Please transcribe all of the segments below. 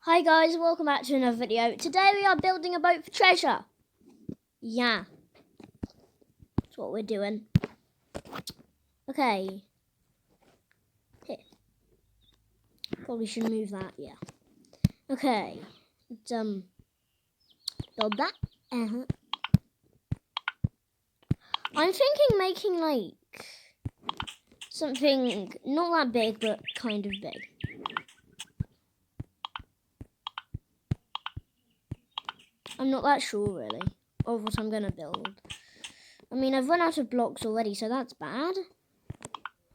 Hi guys, welcome back to another video. Today we are building a boat for treasure. Yeah, that's what we're doing. Okay. Here. Probably should move that, yeah. Okay. Let's build that. I'm thinking making like something not that big but kind of big. I'm not that sure really of what I'm gonna build. I mean, I've run out of blocks already, so that's bad.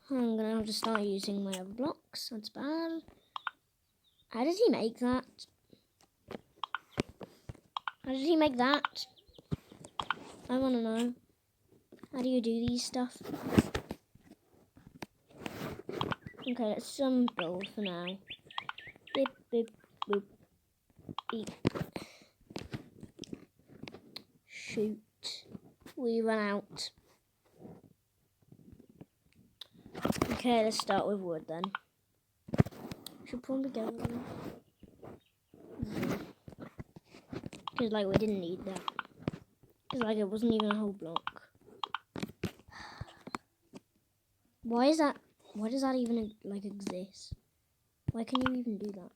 I'm gonna have to start using my other blocks. That's bad. How did he make that? How did he make that? I wanna know. How do you do these stuff? Okay, let's build for now. Beep, beep, boop, beep. Shoot. We run out. Okay, let's start with wood then. Should probably get one. Because like we didn't need that. Because like it wasn't even a whole block. Why is that? Why does that even like exist? Why can you even do that?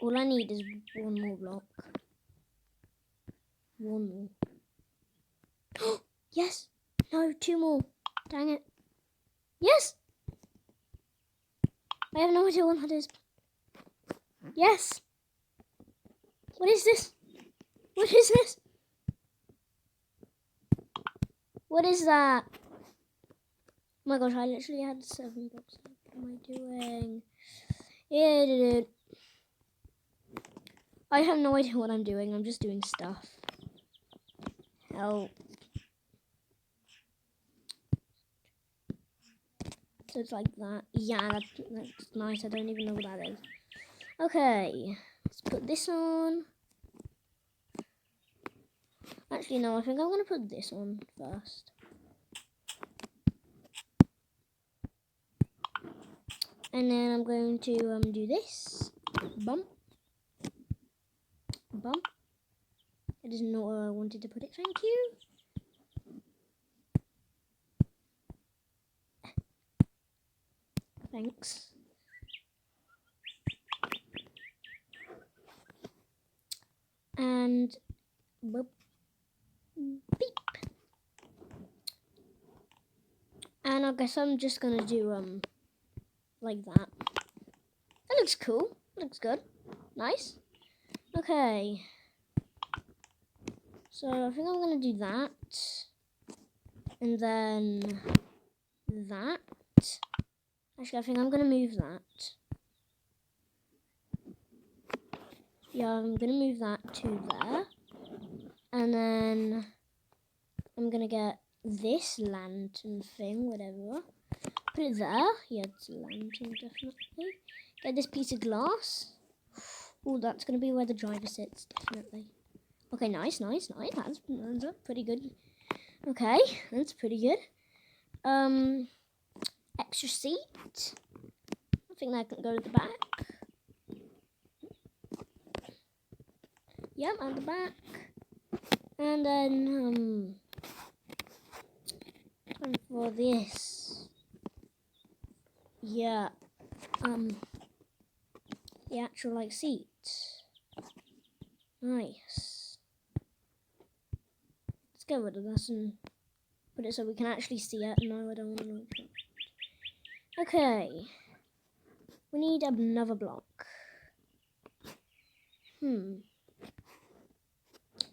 All I need is one more block. One more. Yes! No, two more. Dang it. Yes! I have no idea what that is. Yes! What is this? What is this? What is that? Oh my gosh, I literally had 7 blocks. What am I doing? Yeah, dude. I have no idea what I'm doing. I'm just doing stuff. Help. So it's like that. Yeah, that's nice. I don't even know what that is. Okay. Let's put this on. Actually, no. I think I'm going to put this on first. And then I'm going to do this. Bump. Bump. That is not where I wanted to put it. Thank you. Thanks. And boop, beep. And I guess I'm just gonna do like that. That looks cool. Looks good. Nice. Okay. So I think I'm gonna do that. And then that. Actually, I think I'm gonna move that. Yeah, I'm gonna move that to there. And then I'm gonna get this lantern thing, whatever. Put it there. Yeah, it's a lantern, definitely. Get this piece of glass. Oh, that's gonna be where the driver sits, definitely. Okay, nice. That's pretty good. Okay, that's pretty good. Extra seat. I think that can go to the back. Yep, at the back. And then time for this. Yeah. The actual like seat. Nice. Let's get rid of this and put it so we can actually see it. No, I don't want to know. Okay. We need another block. Wonder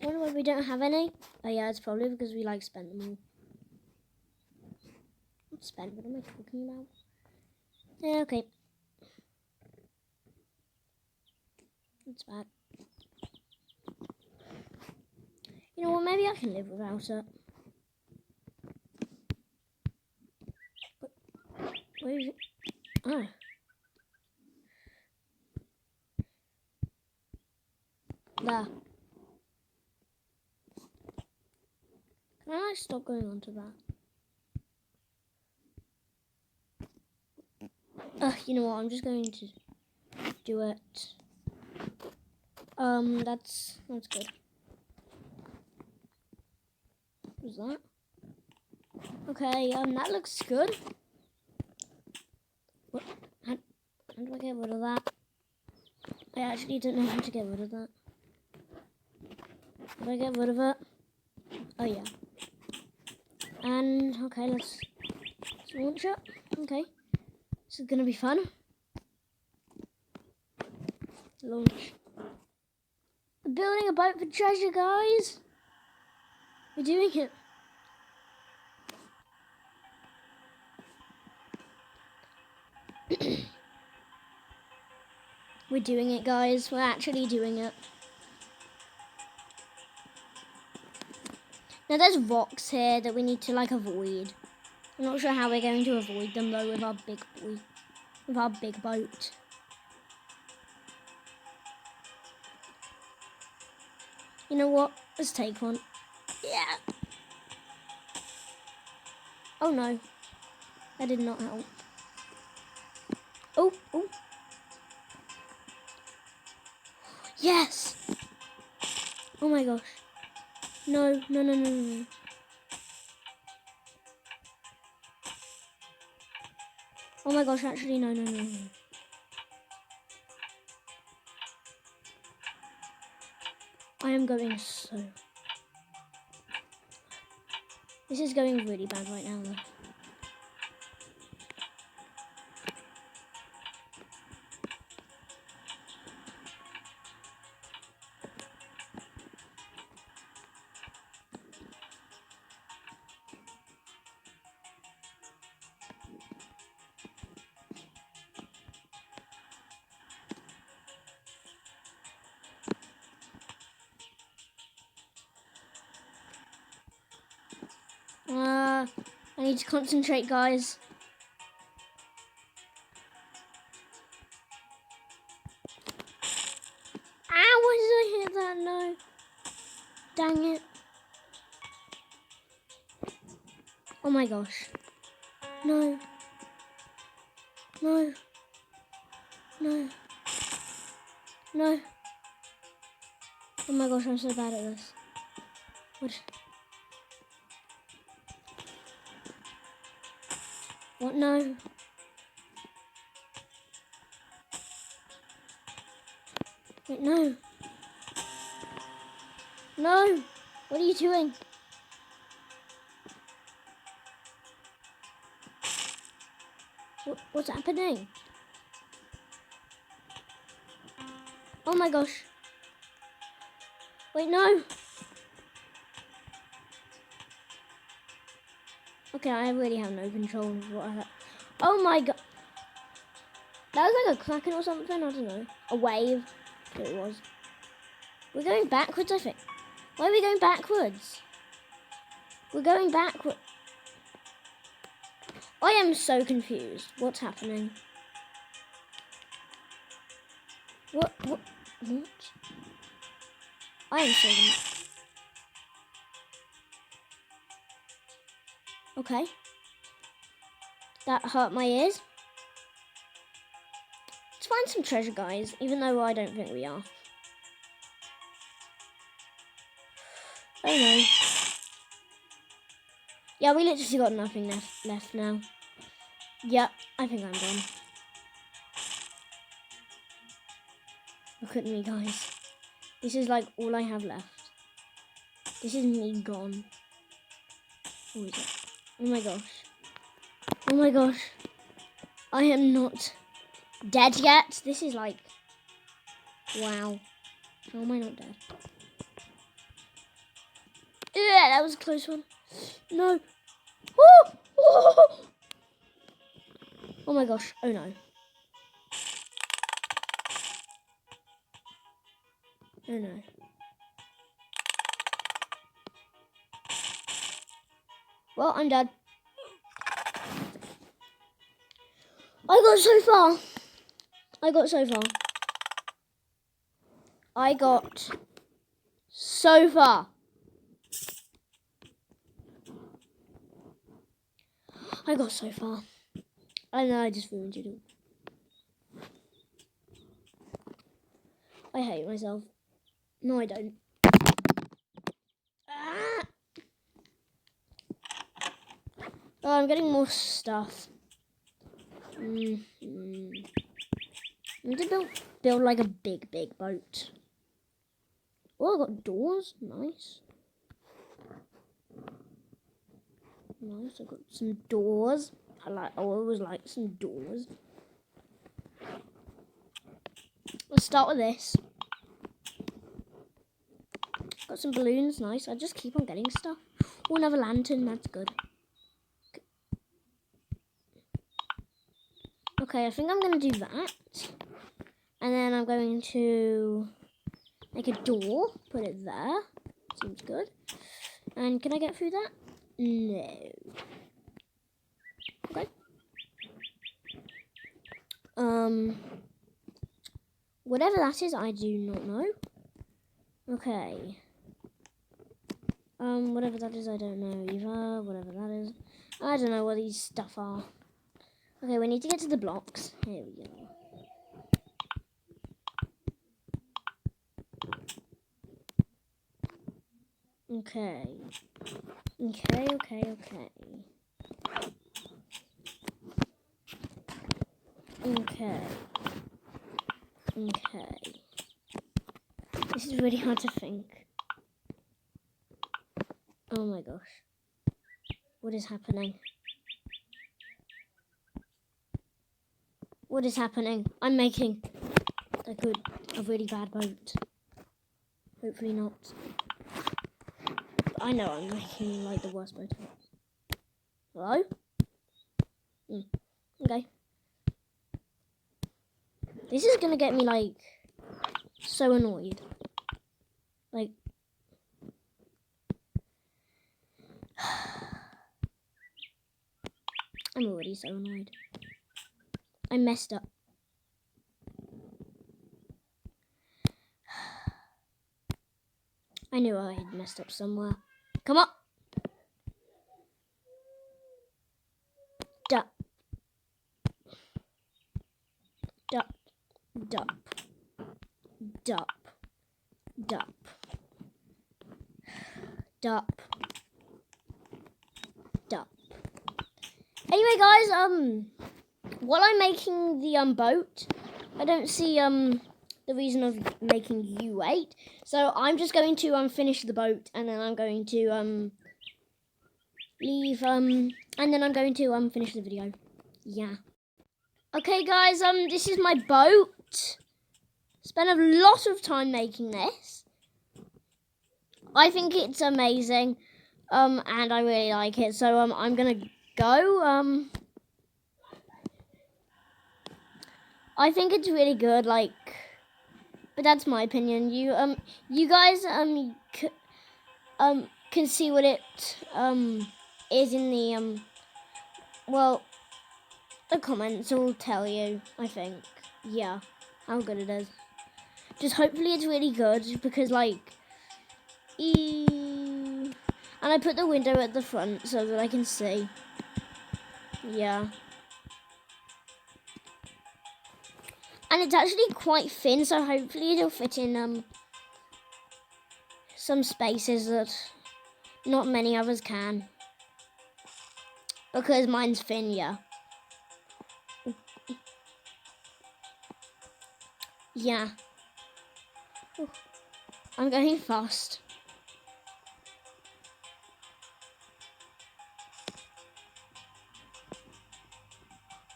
why we don't have any. Oh yeah, it's probably because we like spent them all. Not spent, what am I talking about? Yeah, okay. That's bad. You know what, maybe I can live without it. But where is it? Oh. There. I stop going on to that? You know what? I'm just going to do it. That's good. What's that? Okay, that looks good. What? How do I get rid of that? I actually don't know how to get rid of that. Did I get rid of it? Oh yeah. And okay, let's launch it. Okay, this is gonna be fun. Launch. We're building a boat for treasure, guys. We're doing it. We're doing it, guys. We're actually doing it. Now there's rocks here that we need to like avoid. I'm not sure how we're going to avoid them though with our big boat. You know what? Let's take one. Yeah. Oh no. That did not help. Oh. Yes. Oh my gosh. No. Oh my gosh, actually, no. I am going so... This is going really bad right now, though. I need to concentrate, guys. Ah, why did I hit that? No. Dang it. Oh my gosh. No. Oh my gosh, I'm so bad at this. What? No. Wait, no. No. What are you doing? What's happening? Oh my gosh. Wait, no. Okay, I really have no control of what I have. Oh my god. That was like a kraken or something, I don't know. A wave. It was. We're going backwards, I think. Why are we going backwards? We're going backwards. I am so confused. What's happening? What? I am so confused. Okay. That hurt my ears. Let's find some treasure, guys, even though I don't think we are. Oh no. Yeah, we literally got nothing left now. Yep, I think I'm done. Look at me, guys. This is like all I have left. This is me gone. What is it? Oh my gosh. Oh my gosh. I am not dead yet. This is like... Wow. How am I not dead? Yeah, that was a close one. No. Oh my gosh. Oh no. Oh no. Well, I'm dead. I got so far. I got so far. I got so far. And then I just ruined it all. I hate myself. No, I don't. Ah! Oh, I'm getting more stuff. I need to build like a big boat. Oh, I got doors. Nice. Nice. I got some doors. I always like some doors. Let's start with this. Got some balloons. Nice. I just keep on getting stuff. Oh, another lantern. That's good. Okay, I think I'm going to do that. And then I'm going to make a door. Put it there. Seems good. And can I get through that? No. Okay. Whatever that is, I do not know. Okay. Whatever that is, I don't know either. Whatever that is. I don't know what these stuff are. Okay, we need to get to the blocks. Here we go. Okay. Okay. This is really hard to think. Oh my gosh. What is happening? What is happening? I'm making a really bad boat. Hopefully not. I know I'm making like the worst boat ever. Hello? Okay. This is gonna get me like so annoyed. Like I'm already so annoyed. I messed up. I knew I had messed up somewhere. Come on. Dup. Dup. Dup. Dup. Dup. Dup. Dup. Anyway, guys, while I'm making the boat, I don't see the reason of making you wait. So I'm just going to finish the boat, and then I'm going to leave and then I'm going to finish the video. Yeah. Okay, guys, this is my boat. Spent a lot of time making this. I think it's amazing, and I really like it. So I'm gonna go. I think it's really good. Like, but that's my opinion. You guys can see what it is in the well, the comments will tell you. I think, yeah, how good it is. Just hopefully it's really good because like. And I put the window at the front so that I can see. Yeah. And it's actually quite thin, so hopefully it'll fit in some spaces that not many others can. Because mine's thin, yeah. Yeah. I'm going fast.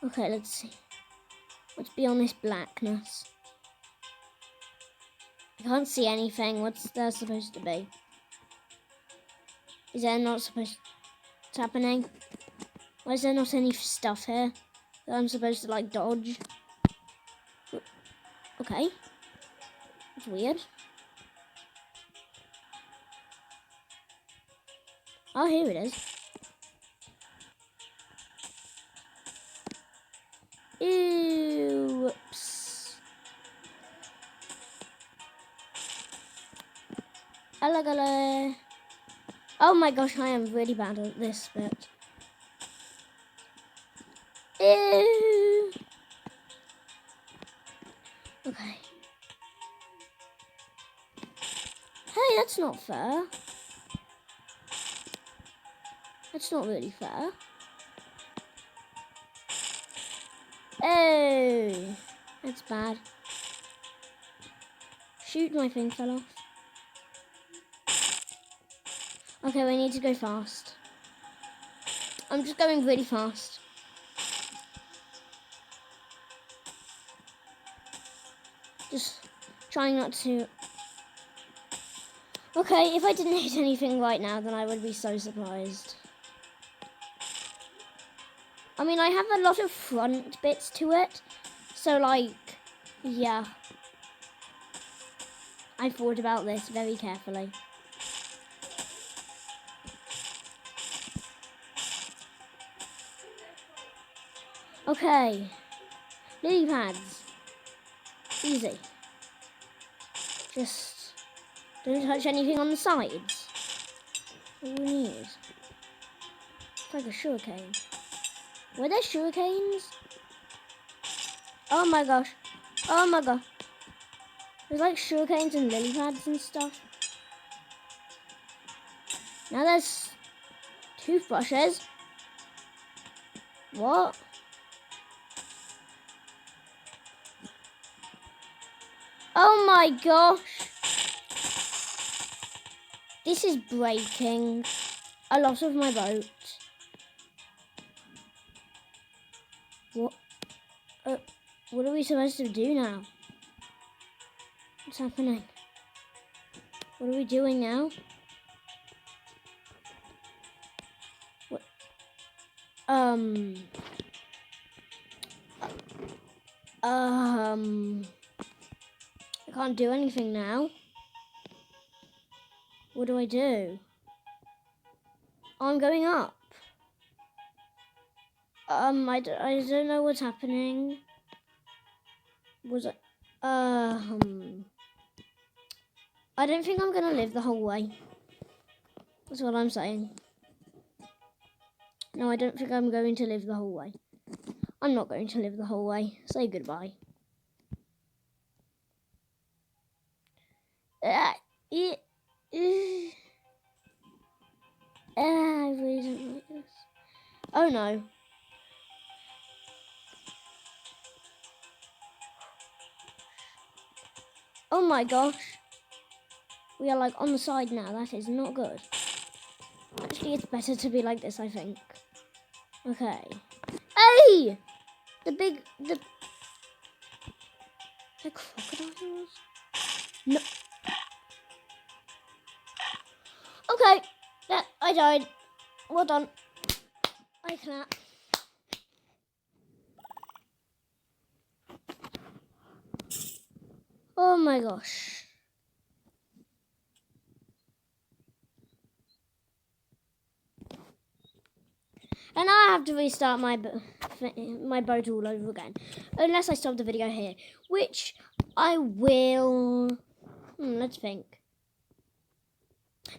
Okay, let's see. What's beyond this blackness? I can't see anything. What's there supposed to be? Is there not supposed What's happening? Why is there not any stuff here that I'm supposed to like dodge? Okay. That's weird. Oh, here it is. Ew, whoops. Oh my gosh, I am really bad at this bit. Ew. Okay. Hey, that's not fair. That's not really fair. Oh, that's bad. Shoot, my thing fell off. Okay, we need to go fast. I'm just going really fast. Just trying not to... Okay, if I didn't hit anything right now, then I would be so surprised. I mean, I have a lot of front bits to it. So, like, yeah. I thought about this very carefully. Okay. Lily pads. Easy. Just don't touch anything on the sides. All we need. It's like a sugarcane. Were there sugarcanes? Oh my gosh. Oh my god. There's like sugarcanes and lily pads and stuff. Now there's toothbrushes. What? Oh my gosh. This is breaking a lot of my boat. What? What are we supposed to do now? What's happening? What are we doing now? What? I can't do anything now. What do I do? I'm going up. I don't know what's happening. Was it? I don't think I'm gonna live the whole way. That's what I'm saying. No, I don't think I'm going to live the whole way. I'm not going to live the whole way. Say goodbye. I really don't like this. Oh no. Oh my gosh. We are like on the side now. That is not good. Actually, it's better to be like this, I think. Okay. Hey! The crocodiles? No. Okay. Yeah, I died. Well done. I clap. Oh my gosh. And I have to restart my boat all over again. Unless I stop the video here. Which I will... let's think.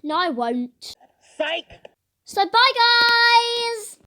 No, I won't. Psych! So bye guys!